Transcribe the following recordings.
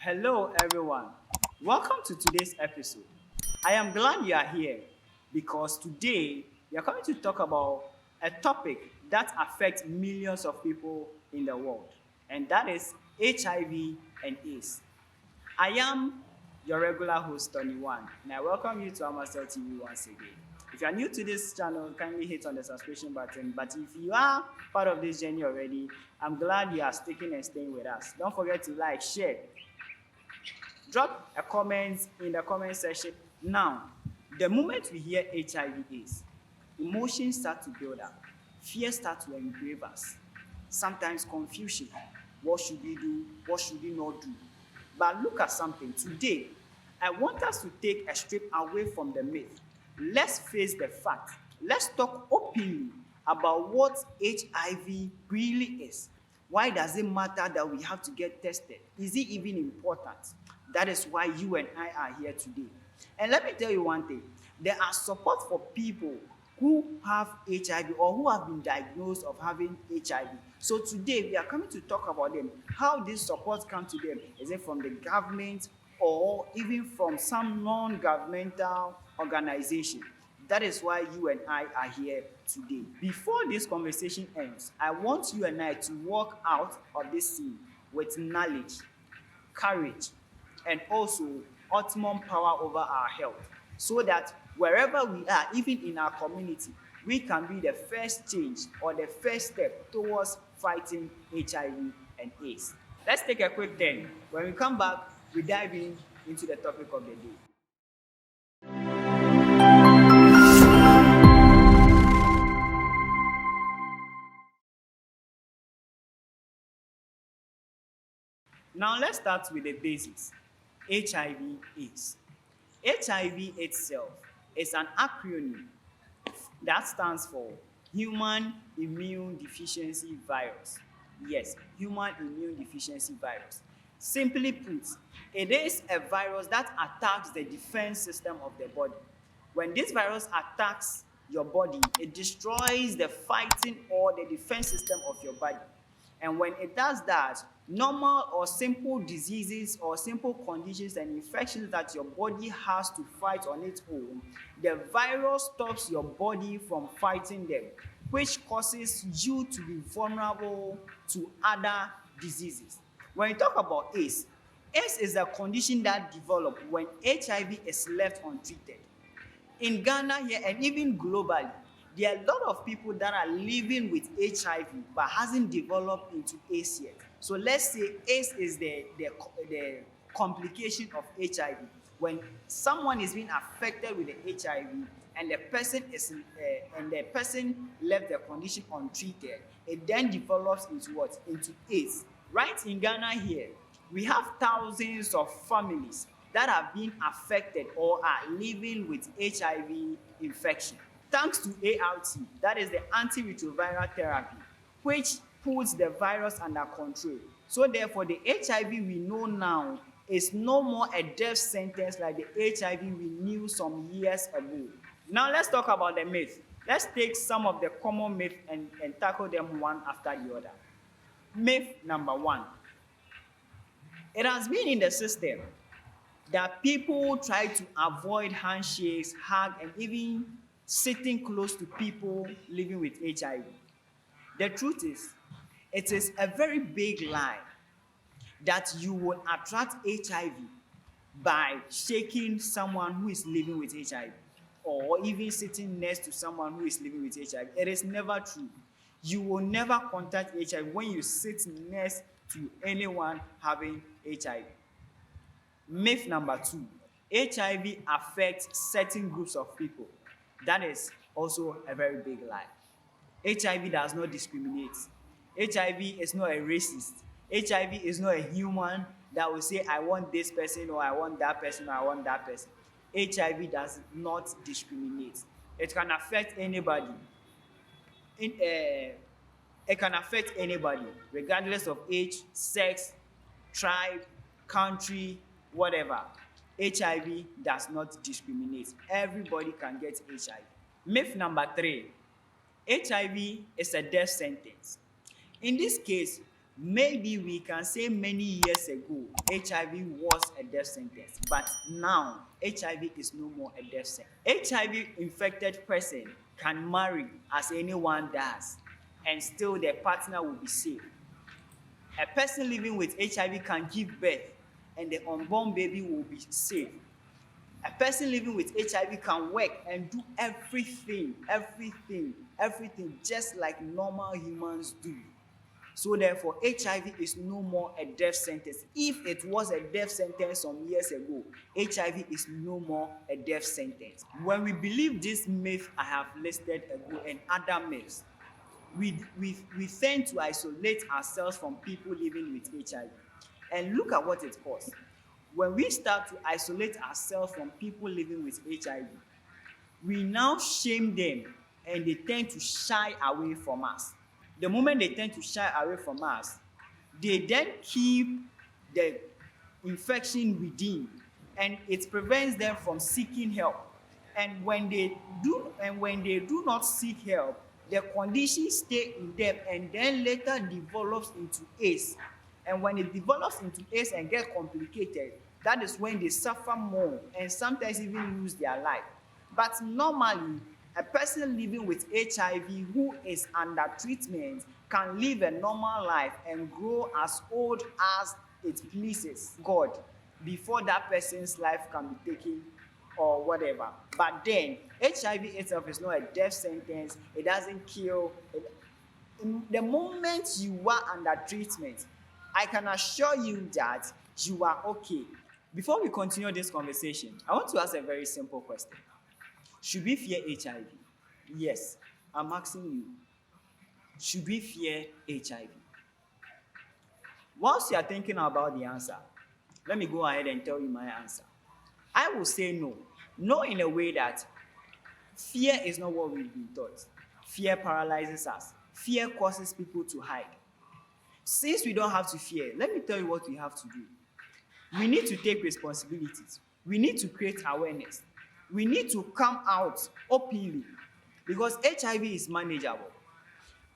Hello, everyone. Welcome to today's episode. I am glad you are here because today we are going to talk about a topic that affects millions of people in the world, and that is HIV and AIDS. I am your regular host, Tony One, and I welcome you to Amasel TV once again. If you are new to this channel, kindly hit on the subscription button. But if you are part of this journey already, I'm glad you are sticking and staying with us. Don't forget to like, share, drop a comment in the comment section. Now, the moment we hear HIV AIDS, emotions start to build up, fear starts to engrave us, sometimes confusion. What should we do? What should we not do? But look at something. Today, I want us to take a step away from the myth. Let's face the fact. Let's talk openly about what HIV really is. Why does it matter that we have to get tested? Is it even important? That is why you and I are here today. And let me tell you one thing. There are support for people who have HIV or who have been diagnosed of having HIV. So today we are coming to talk about them, how this support comes to them. Is it from the government or even from some non-governmental organization? That is why you and I are here today. Before this conversation ends, I want you and I to walk out of this scene with knowledge, courage, and also optimum power over our health, so that wherever we are, even in our community, we can be the first change or the first step towards fighting HIV and AIDS. Let's take a quick turn. When we come back, we dive into the topic of the day. Now let's start with the basics. HIV/AIDS. HIV itself is an acronym that stands for Human Immune Deficiency Virus. Yes, Human Immune Deficiency Virus. Simply put, it is a virus that attacks the defense system of the body. When this virus attacks your body, it destroys the fighting or the defense system of your body. And when it does that, normal or simple diseases or simple conditions and infections that your body has to fight on its own, the virus stops your body from fighting them, which causes you to be vulnerable to other diseases. When you talk about AIDS, AIDS is a condition that develops when HIV is left untreated. In Ghana here and even globally, there are a lot of people that are living with HIV but hasn't developed into AIDS yet. So let's say AIDS is the complication of HIV. When someone is being affected with the HIV and the person left the condition untreated, it then develops into what? Into AIDS. Right in Ghana here, we have thousands of families that have been affected or are living with HIV infection. Thanks to ART, that is the antiretroviral therapy, which puts the virus under control. So therefore, the HIV we know now is no more a death sentence like the HIV we knew some years ago. Now let's talk about the myth. Let's take some of the common myths and tackle them one after the other. Myth number one. It has been in the system that people try to avoid handshakes, hug, and even sitting close to people living with HIV. The truth is, it is a very big lie that you will attract HIV by shaking someone who is living with HIV or even sitting next to someone who is living with HIV. It is never true. You will never contact HIV when you sit next to anyone having HIV. Myth number two, HIV affects certain groups of people. That is also a very big lie. HIV does not discriminate. HIV is not a racist. HIV is not a human that will say, I want this person or I want that person or I want that person. HIV does not discriminate. It can affect anybody. It can affect anybody, regardless of age, sex, tribe, country, whatever. HIV does not discriminate. Everybody can get HIV. Myth number three, HIV is a death sentence. In this case, Maybe we can say many years ago, HIV was a death sentence, but now HIV is no more a death sentence. HIV infected person can marry as anyone does, and still their partner will be safe. A person living with HIV can give birth, and the unborn baby will be safe. A person living with HIV can work and do everything just like normal humans do. So therefore, HIV is no more a death sentence. If it was a death sentence some years ago, HIV is no more a death sentence. When we believe this myth I have listed ago and other myths, we tend to isolate ourselves from people living with HIV. And look at what it costs. When we start to isolate ourselves from people living with HIV, we now shame them and they tend to shy away from us. The moment they tend to shy away from us, they then keep the infection within, and it prevents them from seeking help. And when they do not seek help, the condition stay in them and then later develops into AIDS. And when it develops into AIDS and get complicated, that is when they suffer more and sometimes even lose their life. But normally, a person living with HIV who is under treatment can live a normal life and grow as old as it pleases God before that person's life can be taken or whatever. But then, HIV itself is not a death sentence. It doesn't kill. The moment you are under treatment, I can assure you that you are okay. Before we continue this conversation, I want to ask a very simple question. Should we fear HIV? Yes, I'm asking you. Should we fear HIV? Whilst you are thinking about the answer, let me go ahead and tell you my answer. I will say no. No, in a way that fear is not what we've been taught. Fear paralyzes us. Fear causes people to hide. Since we don't have to fear, let me tell you what we have to do. We need to take responsibilities. We need to create awareness. We need to come out openly because HIV is manageable.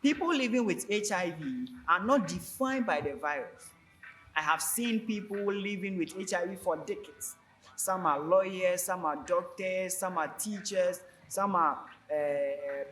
People living with HIV are not defined by the virus. I have seen people living with HIV for decades. Some are lawyers, some are doctors, some are teachers, some are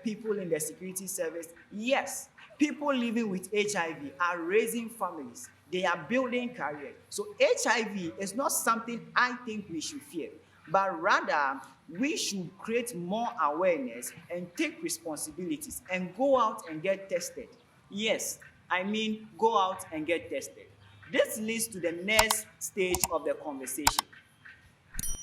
people in the security service. Yes, people living with HIV are raising families. They are building careers. So HIV is not something I think we should fear, but rather we should create more awareness and take responsibilities and go out and get tested. Yes, I mean go out and get tested. This leads to the next stage of the conversation.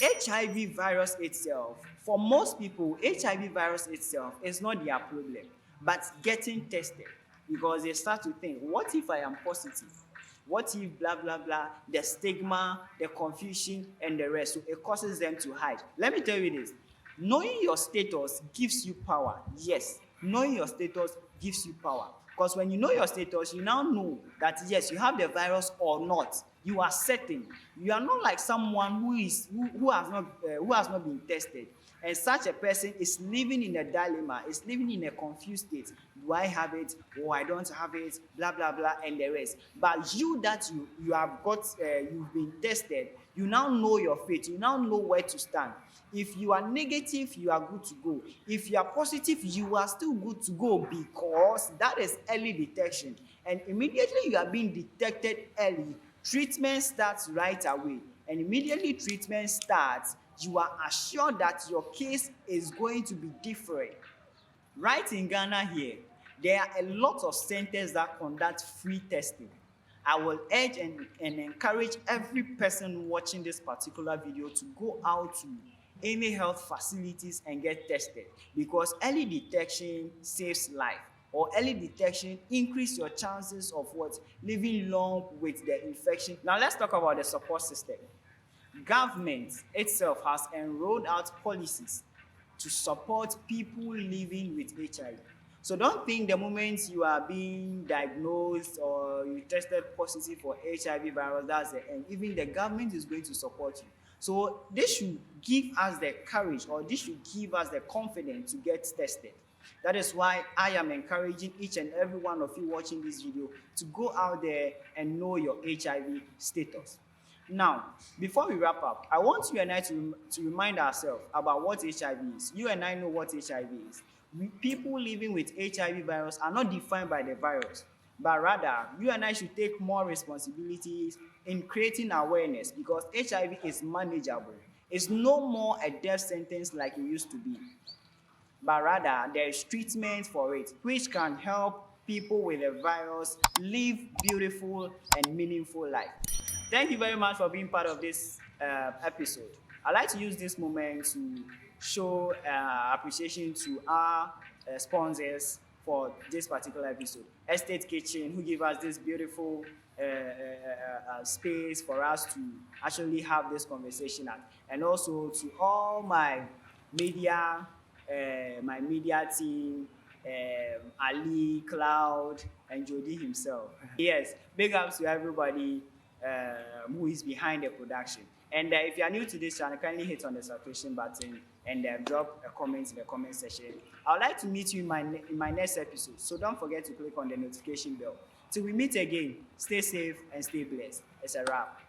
HIV virus itself, for most people, HIV virus itself is not their problem, but getting tested because they start to think, what if I am positive? What if blah, blah, blah, the stigma, the confusion, and the rest. So it causes them to hide. Let me tell you this. Knowing your status gives you power. Yes, knowing your status gives you power. Because when you know your status, you now know that yes, you have the virus or not. You are certain. You are not like someone who has not been tested. And such a person is living in a dilemma, is living in a confused state. Do I have it or I don't have it? Blah blah blah and the rest. But you that you have got you've been tested, you now know your fate. You now know where to stand. If you are negative, you are good to go. If you are positive, you are still good to go because that is early detection. And immediately you are being detected early, treatment starts right away. And immediately treatment starts, you are assured that your case is going to be different. Right in Ghana here, there are a lot of centers that conduct free testing. I will urge and encourage every person watching this particular video to go out to any health facilities and get tested because early detection saves life, or early detection increase your chances of what? Living long with the infection. Now let's talk about the support system. Government itself has enrolled out policies to support people living with HIV. So don't think the moment you are being diagnosed or you tested positive for HIV virus, that's the end. Even the government is going to support you. So this should give us the courage, or this should give us the confidence to get tested. That is why I am encouraging each and every one of you watching this video to go out there and know your HIV status. Now, before we wrap up, I want you and I to remind ourselves about what HIV is. You and I know what HIV is. People living with HIV virus are not defined by the virus, but rather you and I should take more responsibilities in creating awareness, because HIV is manageable. It's no more a death sentence like it used to be, but rather there is treatment for it, which can help people with the virus live beautiful and meaningful life. Thank you very much for being part of this episode. I'd like to use this moment to show appreciation to our sponsors for this particular episode. Estate Kitchen, who give us this beautiful space for us to actually have this conversation at. And also to all media, my media team, Ali, Cloud, and Jody himself. Yes, big ups to everybody who is behind the production. And if you are new to this channel, kindly hit on the subscription button and drop a comment in the comment section. I would like to meet you in my next episode, so don't forget to click on the notification bell. Till we meet again, stay safe and stay blessed. It's a wrap.